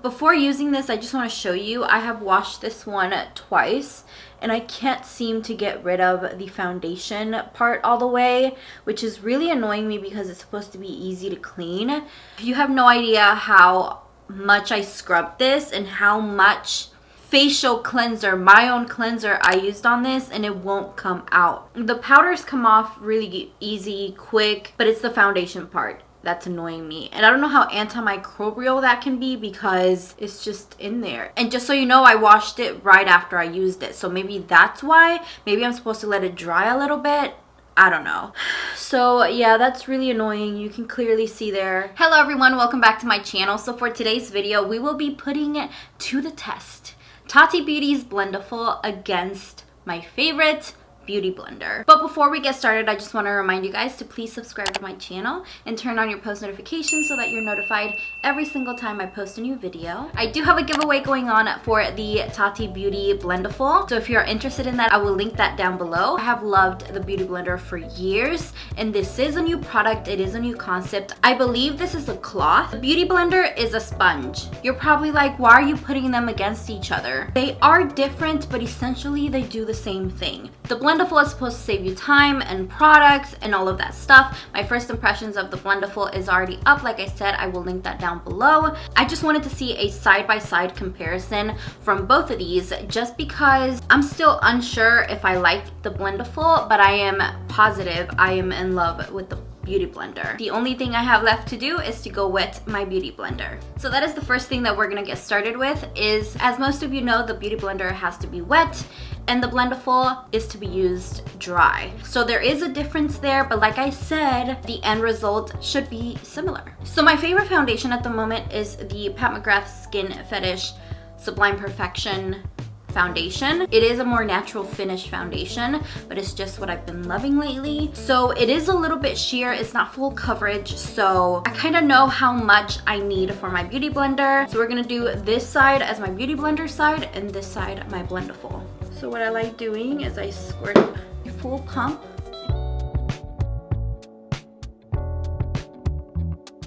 Before using this, I just want to show you, I have washed this one twice and I can't seem to get rid of the foundation part all the way, which is really annoying me because it's supposed to be easy to clean. You have no idea how much I scrubbed this and how much facial cleanser, my own cleanser, I used on this, and it won't come out. The powders come off really easy, quick, but it's the foundation part that's annoying me. And I don't know how antimicrobial that can be because it's just in there. And just so you know, I washed it right after I used it, so maybe that's why. Maybe I'm supposed to let it dry a little bit. I don't know. So yeah, that's really annoying. You can clearly see there. Hello everyone, welcome back to my channel. So for today's video, we will be putting it to the test. Tati Beauty's Blendiful against my favorite beauty blender. But before we get started, I just want to remind you guys to please subscribe to my channel and turn on your post notifications so that you're notified every single time I post a new video. I do have a giveaway going on for the Tati Beauty Blendiful, so if you're interested in that, I will link that down below. I have loved the beauty blender for years, and this is a new product. It is a new concept. I believe this is a cloth. The beauty blender is a sponge. You're probably like, why are you putting them against each other? They are different, but essentially they do the same thing. The Blendiful is supposed to save you time and products and all of that stuff. My first impressions of the Blendiful is already up. Like I said, I will link that down below. I just wanted to see a side-by-side comparison from both of these just because I'm still unsure if I like the Blendiful, but I am positive I am in love with the beauty blender. The only thing I have left to do is to go wet my beauty blender. So that is the first thing that we're gonna get started with is, as most of you know, the beauty blender has to be wet and the Blendiful is to be used dry. So there is a difference there, but like I said, the end result should be similar. So my favorite foundation at the moment is the Pat McGrath Skin Fetish Sublime Perfection foundation. It is a more natural finish foundation, but it's just what I've been loving lately. So it is a little bit sheer, it's not full coverage, so I kind of know how much I need for my beauty blender. So we're gonna do this side as my beauty blender side and this side my Blendiful. So what I like doing is I squirt a full pump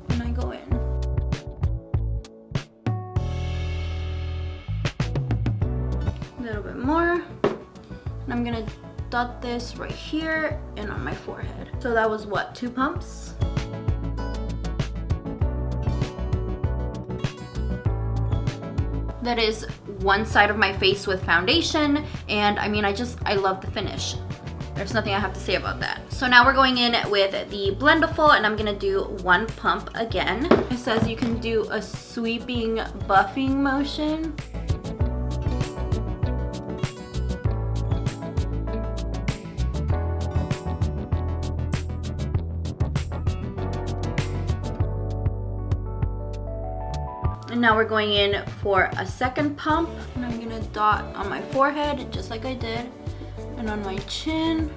and I go in. A little bit more, and I'm gonna dot this right here and on my forehead. So that was what, 2 pumps? That is one side of my face with foundation, and I mean, I love the finish. There's nothing I have to say about that. So now we're going in with the Blendiful, and I'm gonna do 1 pump again. It says you can do a sweeping buffing motion. And now we're going in for a second pump, and I'm gonna dot on my forehead just like I did, and on my chin.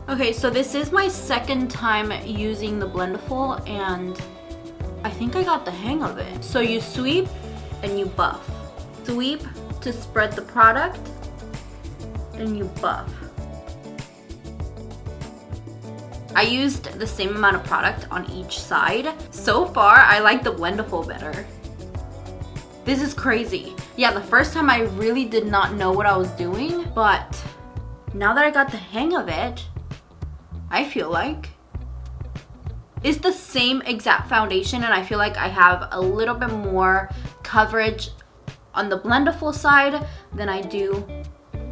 Okay, so this is my second time using the Blendiful, and I think I got the hang of it. So you sweep and you buff. Sweep to spread the product, and you buff. I used the same amount of product on each side. So far, I like the Blendiful better. This is crazy. Yeah, the first time I really did not know what I was doing, but now that I got the hang of it, I feel like it's the same exact foundation, and I feel like I have a little bit more coverage on the Blendiful side than I do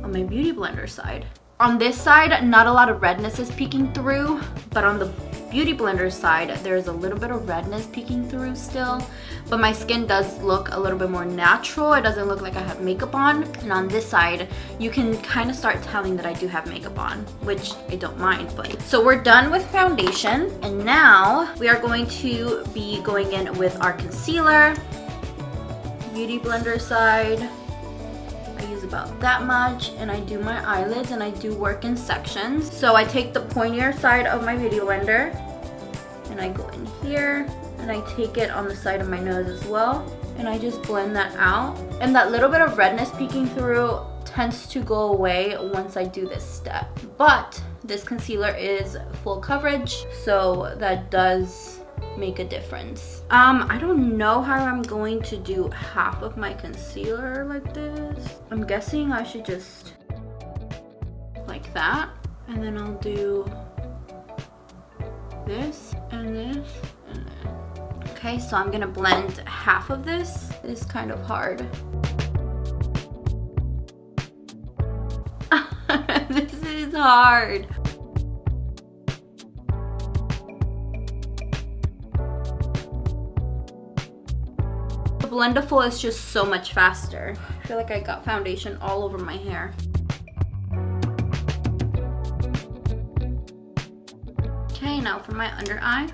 on my beauty blender side. On this side, not a lot of redness is peeking through, but on the beauty blender side, there's a little bit of redness peeking through still, but my skin does look a little bit more natural. It doesn't look like I have makeup on. And on this side, you can kind of start telling that I do have makeup on, which I don't mind. But so we're done with foundation, and now we are going to be going in with our concealer. Beauty blender side, I use about that much, and I do my eyelids, and I do work in sections. So I take the pointier side of my beauty blender and I go in here, and I take it on the side of my nose as well, and I just blend that out. And that little bit of redness peeking through tends to go away once I do this step. But This concealer is full coverage, so that does make a difference. I don't know how I'm going to do half of my concealer like this. I'm guessing I should just like that, and then I'll do this and this and this. Okay, so I'm gonna blend half of this. It's kind of hard. This is hard. The Blendiful is just so much faster. I feel like I got foundation all over my hair. Okay, now for my under eye.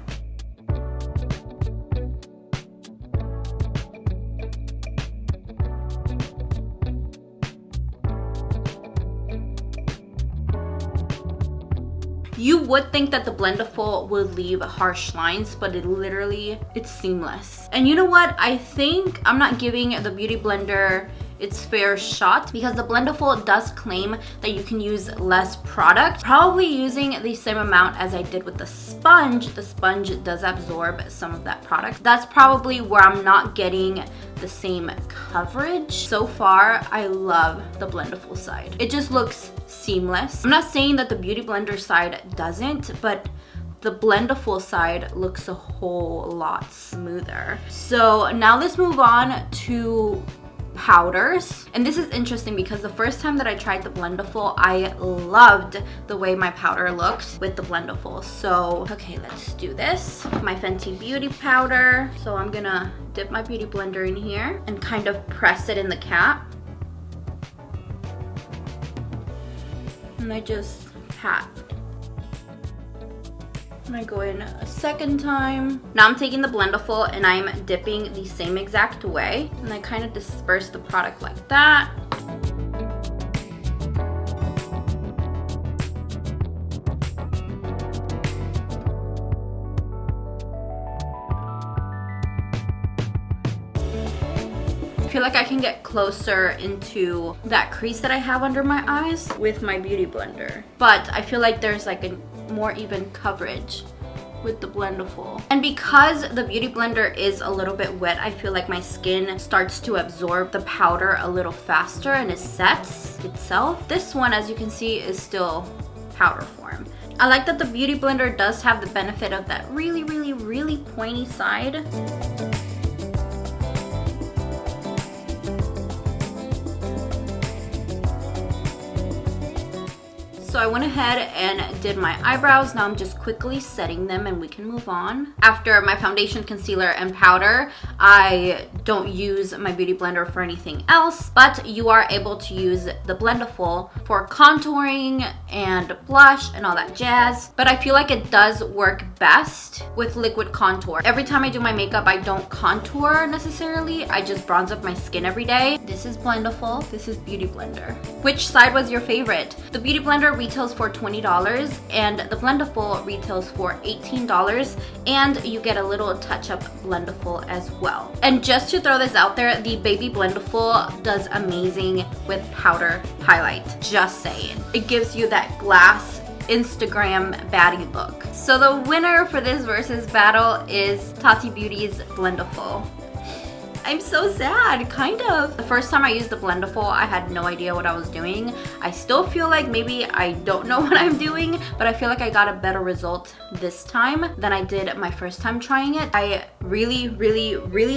You would think that the Blendiful would leave harsh lines, but it's seamless. And you know what? I think I'm not giving the Beauty Blender its fair shot, because the Blendiful does claim that you can use less product. Probably using the same amount as I did with the sponge does absorb some of that product. That's probably where I'm not getting the same coverage. So far, I love the Blendiful side. It just looks seamless. I'm not saying that the Beauty Blender side doesn't, but the Blendiful side looks a whole lot smoother. So now let's move on to powders. And this is interesting because the first time that I tried the Blendiful, I loved the way my powder looked with the Blendiful. So, okay, let's do this. My Fenty Beauty powder. So I'm gonna dip my Beauty Blender in here and kind of press it in the cap. And I just pat. And I go in a second time. Now I'm taking the Blendiful and I'm dipping the same exact way. And I kind of disperse the product like that. I feel like I can get closer into that crease that I have under my eyes with my Beauty Blender. But I feel like there's like a more even coverage with the Blendiful. And because the Beauty Blender is a little bit wet, I feel like my skin starts to absorb the powder a little faster and it sets itself. This one, as you can see, is still powder form. I like that the Beauty Blender does have the benefit of that really pointy side. So I went ahead and did my eyebrows. Now I'm just quickly setting them and we can move on. After my foundation, concealer, and powder, I don't use my Beauty Blender for anything else, but you are able to use the Blendiful for contouring and blush and all that jazz. But I feel like it does work best with liquid contour. Every time I do my makeup, I don't contour necessarily. I just bronze up my skin every day. This is Blendiful. This is Beauty Blender. Which side was your favorite? The Beauty Blender retails for $20 and the Blendiful retails for $18, and you get a little touch-up Blendiful as well. And just to throw this out there, the Baby Blendiful does amazing with powder highlight. Just saying. It gives you that glass Instagram baddie look. So the winner for this versus battle is Tati Beauty's Blendiful. I'm so sad, kind of. The first time I used the Blendiful, I had no idea what I was doing. I still feel like maybe I don't know what I'm doing, but I feel like I got a better result this time than I did my first time trying it. I really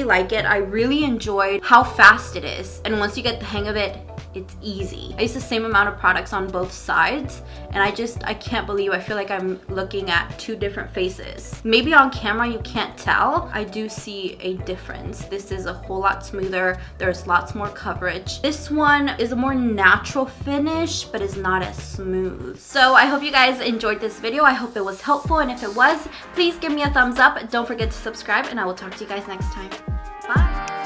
like it. I really enjoyed how fast it is. And once you get the hang of it, it's easy. I use the same amount of products on both sides, and I can't believe, I feel like I'm looking at two different faces. Maybe on camera you can't tell. I do see a difference. This is a whole lot smoother. There's lots more coverage. This one is a more natural finish, but is not as smooth. So I hope you guys enjoyed this video. I hope it was helpful, and if it was, please give me a thumbs up. Don't forget to subscribe, and I will talk to you guys next time. Bye!